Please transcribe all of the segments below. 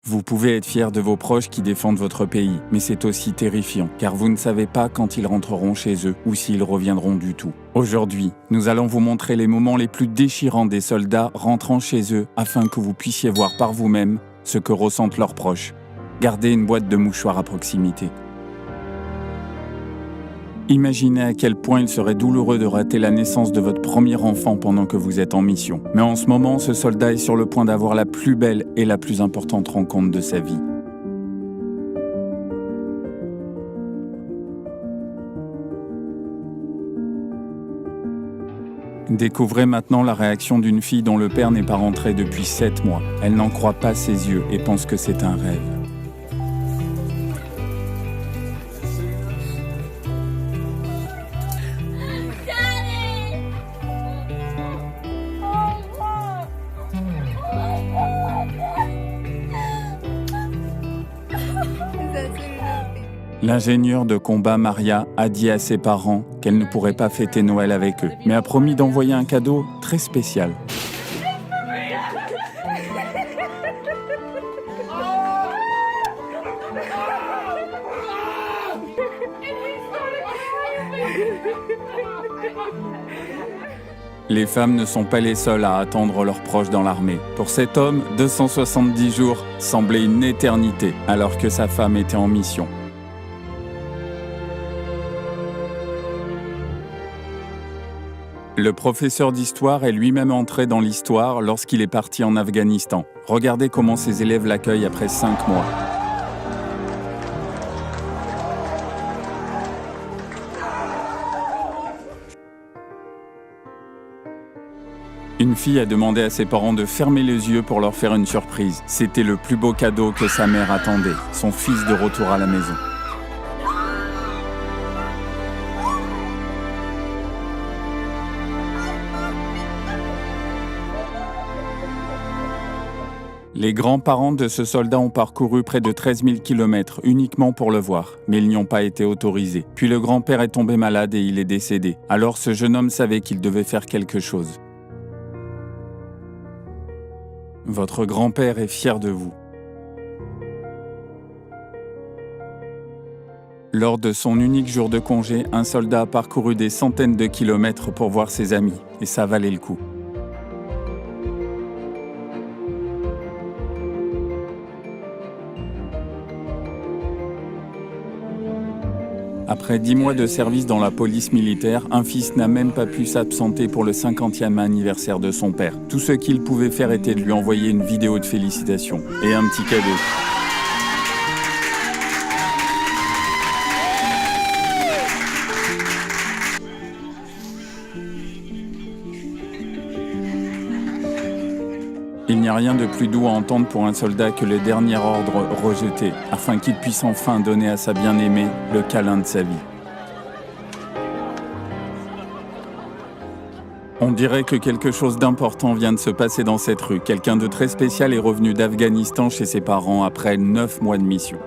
Vous pouvez être fier de vos proches qui défendent votre pays, mais c'est aussi terrifiant, car vous ne savez pas quand ils rentreront chez eux ou s'ils reviendront du tout. Aujourd'hui, nous allons vous montrer les moments les plus déchirants des soldats rentrant chez eux afin que vous puissiez voir par vous-même ce que ressentent leurs proches. Gardez une boîte de mouchoirs à proximité. Imaginez à quel point il serait douloureux de rater la naissance de votre premier enfant pendant que vous êtes en mission. Mais en ce moment, ce soldat est sur le point d'avoir la plus belle et la plus importante rencontre de sa vie. Découvrez maintenant la réaction d'une fille dont le père n'est pas rentré depuis 7 mois. Elle n'en croit pas ses yeux et pense que c'est un rêve. L'ingénieure de combat Maria a dit à ses parents qu'elle ne pourrait pas fêter Noël avec eux, mais a promis d'envoyer un cadeau très spécial. Les femmes ne sont pas les seules à attendre leurs proches dans l'armée. Pour cet homme, 270 jours semblaient une éternité, alors que sa femme était en mission. Le professeur d'histoire est lui-même entré dans l'histoire lorsqu'il est parti en Afghanistan. Regardez comment ses élèves l'accueillent après 5 mois. Une fille a demandé à ses parents de fermer les yeux pour leur faire une surprise. C'était le plus beau cadeau que sa mère attendait, son fils de retour à la maison. Les grands-parents de ce soldat ont parcouru près de 13 000 km uniquement pour le voir, mais ils n'y ont pas été autorisés. Puis le grand-père est tombé malade et il est décédé. Alors ce jeune homme savait qu'il devait faire quelque chose. Votre grand-père est fier de vous. Lors de son unique jour de congé, un soldat a parcouru des centaines de kilomètres pour voir ses amis, et ça valait le coup. Après 10 mois de service dans la police militaire, un fils n'a même pas pu s'absenter pour le 50e anniversaire de son père. Tout ce qu'il pouvait faire était de lui envoyer une vidéo de félicitations et un petit cadeau. Il n'y a rien de plus doux à entendre pour un soldat que le dernier ordre rejeté, afin qu'il puisse enfin donner à sa bien-aimée le câlin de sa vie. On dirait que quelque chose d'important vient de se passer dans cette rue. Quelqu'un de très spécial est revenu d'Afghanistan chez ses parents après 9 mois de mission.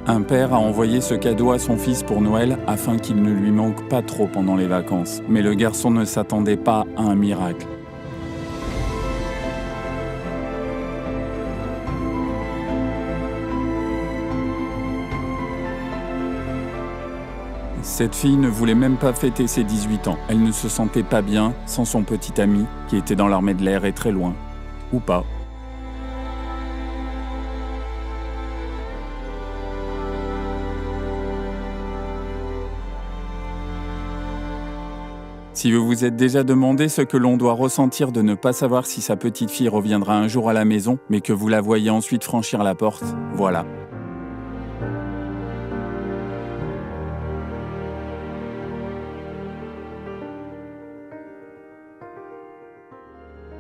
Un père a envoyé ce cadeau à son fils pour Noël afin qu'il ne lui manque pas trop pendant les vacances. Mais le garçon ne s'attendait pas à un miracle. Cette fille ne voulait même pas fêter ses 18 ans. Elle ne se sentait pas bien sans son petit ami qui était dans l'armée de l'air et très loin. Ou pas. Si vous vous êtes déjà demandé ce que l'on doit ressentir de ne pas savoir si sa petite fille reviendra un jour à la maison, mais que vous la voyez ensuite franchir la porte, voilà.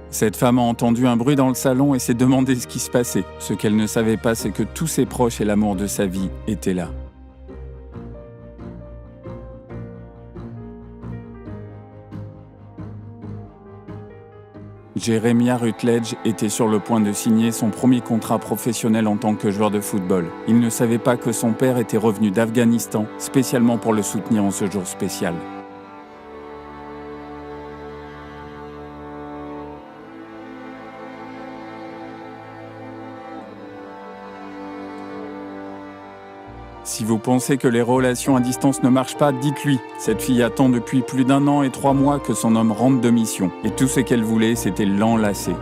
Cette femme a entendu un bruit dans le salon et s'est demandé ce qui se passait. Ce qu'elle ne savait pas, c'est que tous ses proches et l'amour de sa vie étaient là. Jeremiah Rutledge était sur le point de signer son premier contrat professionnel en tant que joueur de football. Il ne savait pas que son père était revenu d'Afghanistan spécialement pour le soutenir en ce jour spécial. Si vous pensez que les relations à distance ne marchent pas, dites-lui. Cette fille attend depuis plus d'1 an et 3 mois que son homme rentre de mission. Et tout ce qu'elle voulait, c'était l'enlacer.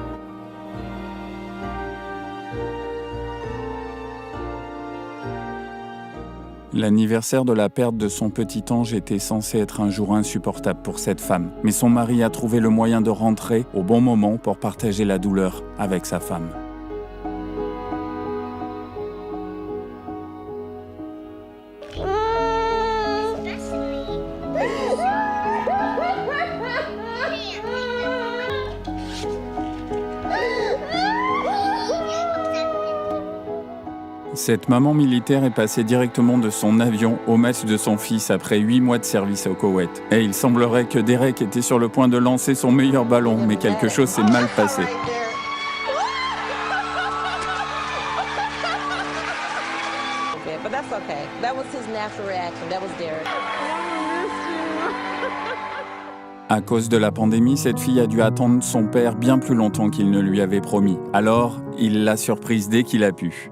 L'anniversaire de la perte de son petit ange était censé être un jour insupportable pour cette femme. Mais son mari a trouvé le moyen de rentrer au bon moment pour partager la douleur avec sa femme. Cette maman militaire est passée directement de son avion au match de son fils après 8 mois de service au Koweït. Et il semblerait que Derek était sur le point de lancer son meilleur ballon, mais quelque chose s'est mal passé. À cause de la pandémie, cette fille a dû attendre son père bien plus longtemps qu'il ne lui avait promis. Alors, il l'a surprise dès qu'il a pu.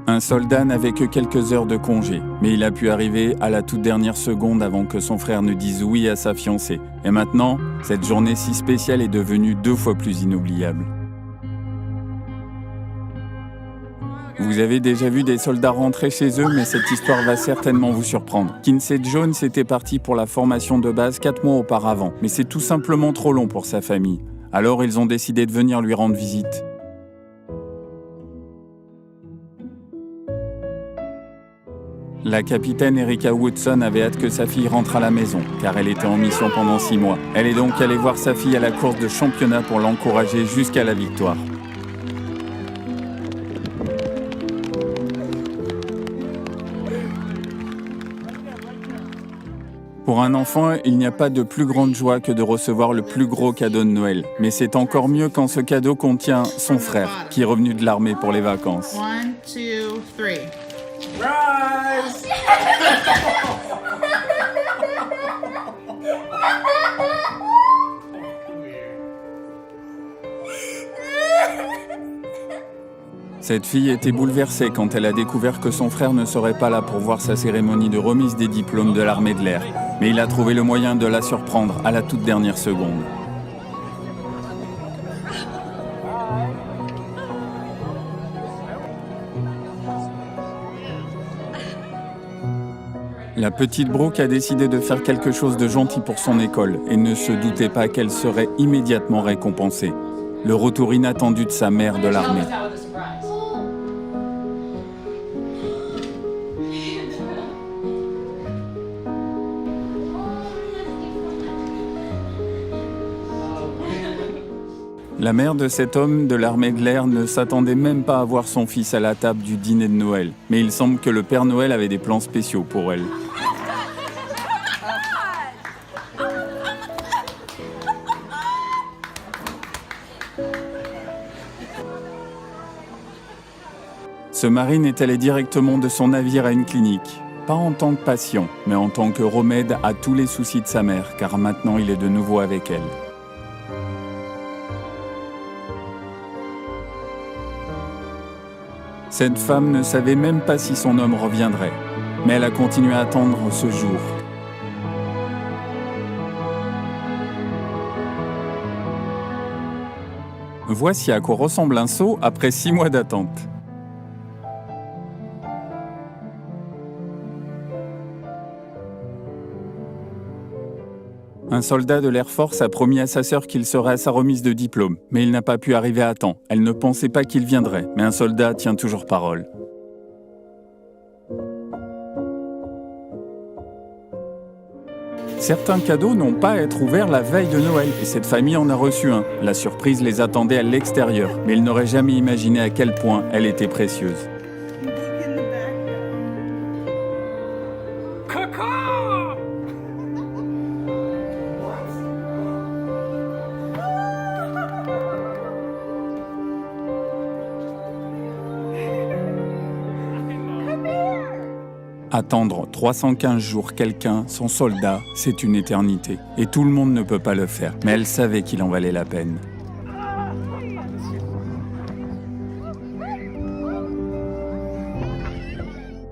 Un soldat n'avait que quelques heures de congé, mais il a pu arriver à la toute dernière seconde avant que son frère ne dise oui à sa fiancée. Et maintenant, cette journée si spéciale est devenue 2 fois plus inoubliable. Vous avez déjà vu des soldats rentrer chez eux, mais cette histoire va certainement vous surprendre. Kinsey Jones était parti pour la formation de base 4 mois auparavant, mais c'est tout simplement trop long pour sa famille. Alors ils ont décidé de venir lui rendre visite. La capitaine Erica Woodson avait hâte que sa fille rentre à la maison, car elle était en mission pendant 6 mois. Elle est donc allée voir sa fille à la course de championnat pour l'encourager jusqu'à la victoire. Pour un enfant, il n'y a pas de plus grande joie que de recevoir le plus gros cadeau de Noël. Mais c'est encore mieux quand ce cadeau contient son frère, qui est revenu de l'armée pour les vacances. 1, 2, 3. Rise! Cette fille était bouleversée quand elle a découvert que son frère ne serait pas là pour voir sa cérémonie de remise des diplômes de l'armée de l'air. Mais il a trouvé le moyen de la surprendre à la toute dernière seconde. La petite Brooke a décidé de faire quelque chose de gentil pour son école et ne se doutait pas qu'elle serait immédiatement récompensée. Le retour inattendu de sa mère de l'armée. La mère de cet homme de l'armée de l'air ne s'attendait même pas à voir son fils à la table du dîner de Noël. Mais il semble que le Père Noël avait des plans spéciaux pour elle. Ce marine est allé directement de son navire à une clinique. Pas en tant que patient, mais en tant que remède à tous les soucis de sa mère, car maintenant il est de nouveau avec elle. Cette femme ne savait même pas si son homme reviendrait, mais elle a continué à attendre ce jour. Voici à quoi ressemble un saut après 6 mois d'attente. Un soldat de l'Air Force a promis à sa sœur qu'il serait à sa remise de diplôme, mais il n'a pas pu arriver à temps. Elle ne pensait pas qu'il viendrait, mais un soldat tient toujours parole. Certains cadeaux n'ont pas à être ouverts la veille de Noël, et cette famille en a reçu un. La surprise les attendait à l'extérieur, mais ils n'auraient jamais imaginé à quel point elle était précieuse. Attendre 315 jours quelqu'un, son soldat, c'est une éternité. Et tout le monde ne peut pas le faire, mais elle savait qu'il en valait la peine.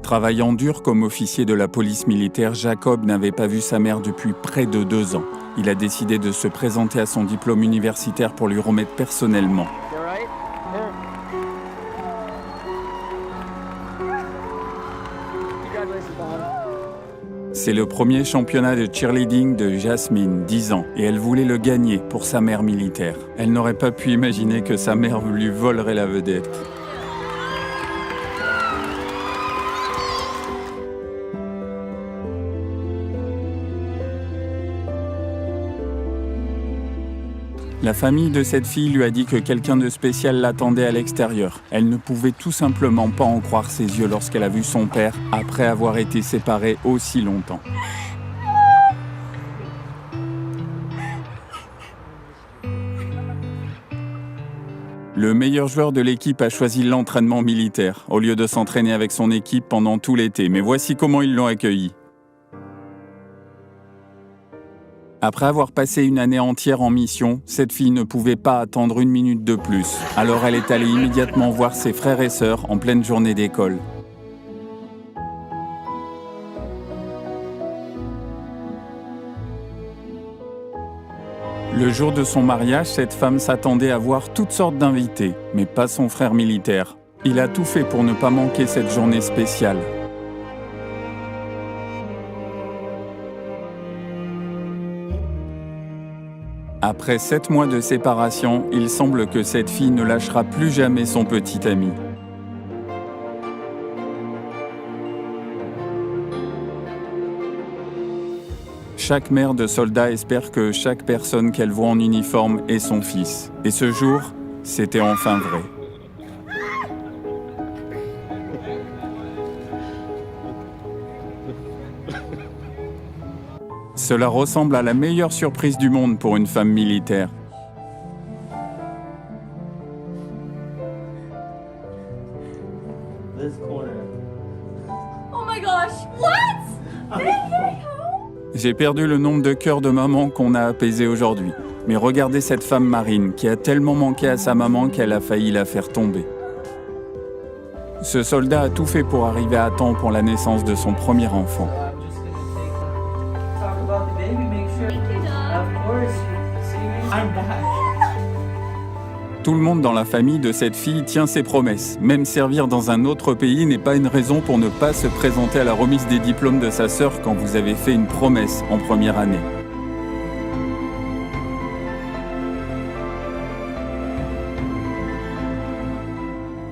Travaillant dur comme officier de la police militaire, Jacob n'avait pas vu sa mère depuis près de 2 ans. Il a décidé de se présenter à son diplôme universitaire pour lui remettre personnellement. C'est le premier championnat de cheerleading de Jasmine, 10 ans, et elle voulait le gagner pour sa mère militaire. Elle n'aurait pas pu imaginer que sa mère lui volerait la vedette. La famille de cette fille lui a dit que quelqu'un de spécial l'attendait à l'extérieur. Elle ne pouvait tout simplement pas en croire ses yeux lorsqu'elle a vu son père après avoir été séparés aussi longtemps. Le meilleur joueur de l'équipe a choisi l'entraînement militaire, au lieu de s'entraîner avec son équipe pendant tout l'été. Mais voici comment ils l'ont accueilli. Après avoir passé une année entière en mission, cette fille ne pouvait pas attendre 1 minute de plus. Alors elle est allée immédiatement voir ses frères et sœurs en pleine journée d'école. Le jour de son mariage, cette femme s'attendait à voir toutes sortes d'invités, mais pas son frère militaire. Il a tout fait pour ne pas manquer cette journée spéciale. Après 7 mois de séparation, il semble que cette fille ne lâchera plus jamais son petit ami. Chaque mère de soldat espère que chaque personne qu'elle voit en uniforme est son fils. Et ce jour, c'était enfin vrai. Cela ressemble à la meilleure surprise du monde pour une femme militaire. Oh my gosh, what? J'ai perdu le nombre de cœurs de maman qu'on a apaisés aujourd'hui. Mais regardez cette femme marine qui a tellement manqué à sa maman qu'elle a failli la faire tomber. Ce soldat a tout fait pour arriver à temps pour la naissance de son premier enfant. Tout le monde dans la famille de cette fille tient ses promesses. Même servir dans un autre pays n'est pas une raison pour ne pas se présenter à la remise des diplômes de sa sœur quand vous avez fait une promesse en première année.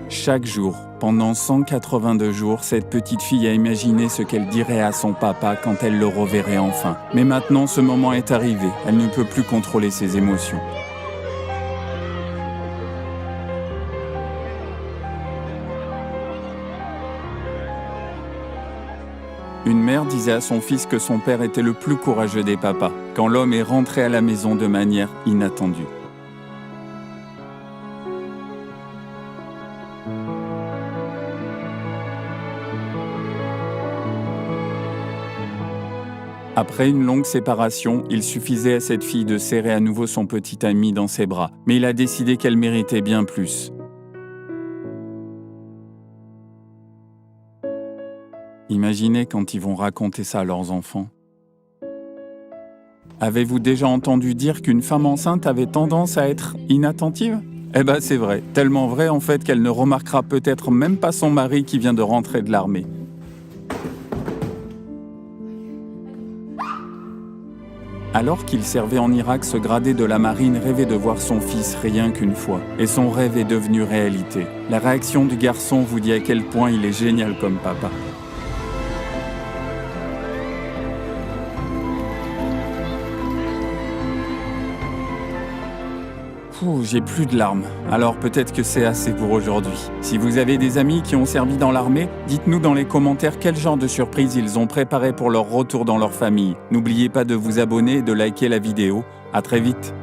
Chaque jour, pendant 182 jours, cette petite fille a imaginé ce qu'elle dirait à son papa quand elle le reverrait enfin. Mais maintenant, ce moment est arrivé. Elle ne peut plus contrôler ses émotions. Une mère disait à son fils que son père était le plus courageux des papas, quand l'homme est rentré à la maison de manière inattendue. Après une longue séparation, il suffisait à cette fille de serrer à nouveau son petit ami dans ses bras, mais il a décidé qu'elle méritait bien plus. Imaginez quand ils vont raconter ça à leurs enfants. Avez-vous déjà entendu dire qu'une femme enceinte avait tendance à être inattentive ? Eh ben c'est vrai, tellement vrai en fait qu'elle ne remarquera peut-être même pas son mari qui vient de rentrer de l'armée. Alors qu'il servait en Irak, ce gradé de la marine rêvait de voir son fils rien qu'une fois. Et son rêve est devenu réalité. La réaction du garçon vous dit à quel point il est génial comme papa. J'ai plus de larmes, alors peut-être que c'est assez pour aujourd'hui. Si vous avez des amis qui ont servi dans l'armée, dites-nous dans les commentaires quel genre de surprise ils ont préparé pour leur retour dans leur famille. N'oubliez pas de vous abonner et de liker la vidéo. À très vite.